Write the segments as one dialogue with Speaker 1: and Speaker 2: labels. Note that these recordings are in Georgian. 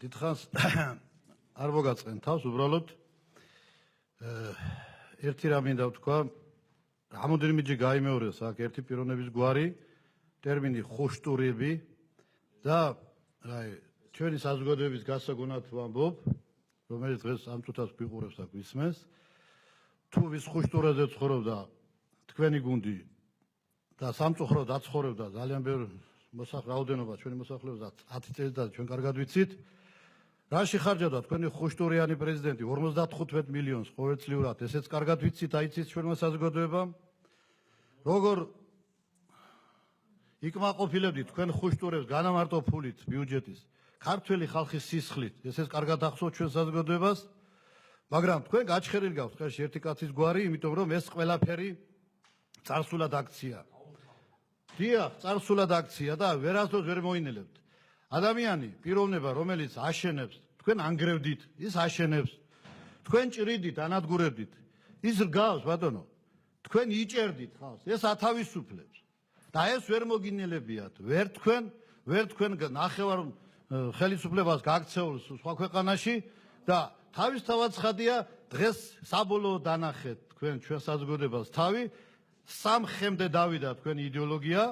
Speaker 1: დიდხანს არ მოგაწყენ თავს, უბრალოდ ერთი რამ მინდა ვთქვა, რამოდენიმეჯერ გაიმეორეს აქ ერთი პიროვნების გვარი, ტერმინი ხოშტურები და ჩვენი საზოგადოების გასაგონად ვამბობ, რომელიც დღეს ამ წუთას გვიყურებს და გვისმენს, თუ ვის ხოშტურაზე ცხოვრობდა თქვენი გუნდი და სამწუხაროდ აცხოვრებდა ძალიან ბევრი მოსახლეობა ჩვენი მოსახლეობა 10 წელი და ჩვენ კარგად ვიცით რაში ხარჯავდა თქვენი ხოშტურიანი პრეზიდენტი 55 მილიონს ყოველწლიურად ესეც კარგად ვიცით აიცით ჩვენმა საზოგადოებამ როგორ იკმაყოფილებდით თქვენ ხოშტურებს განამარტო ფულით ბიუჯეტის ქართველი ხალხის სისხლით ესეც კარგად ახსოვთ ჩვენ საზოგადოებას მაგრამ თქვენ გაჩხერილი გაქვთ ხერში ერთი კაცის გვარი იმიტომ რომ ეს ყველაფერი წარსულად აქცია დიახ, წარსულად აქცია და ვერასდროს ვერ მოინელებთ. ადამიანი, პიროვნება, რომელიც აშენებს, თქვენ ანგრევდით, ის აშენებს. თქვენ ჭრიდით, ანადგურებდით. ის რგავს, ბატონო. თქვენ იჭერდით ხალხს, ეს ათავისუფლებს. და ეს ვერ მოგინელებიათ. ვერ თქვენ ნახევარ ხელისუფლებას გაქცეულ სხვა ქვეყანაში და თავისთავად ცხადია, დღეს საბოლოო დანახეთ თქვენ ჩვენ საზოგადოებას თავი სამხემდე დავიდა თქვენი იდეოლოგია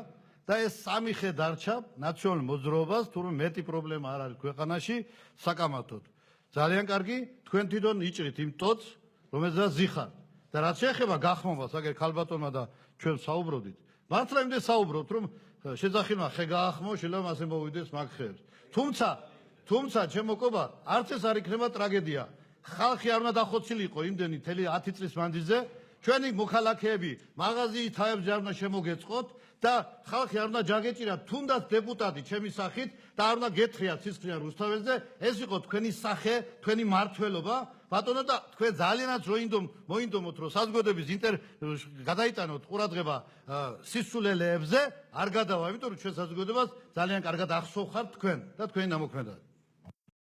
Speaker 1: და ეს სამი ხე დარჩა ნაციონალურ მოძრაობას თუმცა მეტი პრობლემა არ არის ქვეყანაში საკამათოდ ძალიან კარგი თქვენ თვითონ იჭრით იმ ტოტს რომელზეც ზიხართ და რაც შეეხება გახმობას აგერ ქალბატონმა და ჩვენ საუბრობდით მართლა იმდენ საუბრობთ რომ შეძახილმა ხე გაახმო შეიძლება ასე მოვიდეს მაგ ხეებს თუმცა ჩემო კობა არც ეს არ იქნება ტრაგედია ხალხი არ უნდა დახოცილიყო იმდენი მთელი 10 წლის მანძილზე ჩვენი მოქალაქეები მაღაზიის თავებზე არ უნდა შემოგეწყოთ და ხალხი არ უნდა ჯაგეჭირათ თუნდაც დეპუტატი ჩემი სახით და არ უნდა გეთხრიათ სისხლიან რუსთაველზე ეს იყო თქვენი სახე თქვენი მართველობა ბატონო და თქვენ ძალიანაც მოინდომოთ რომ საზოგადოების გადაიტანოთ ყურადღება სისულელეებზე არ გადავა იმიტომ რომ ჩვენ საზოგადოებას ძალიან კარგად ახსოვხართ თქვენ და თქვენი ნამოქმედად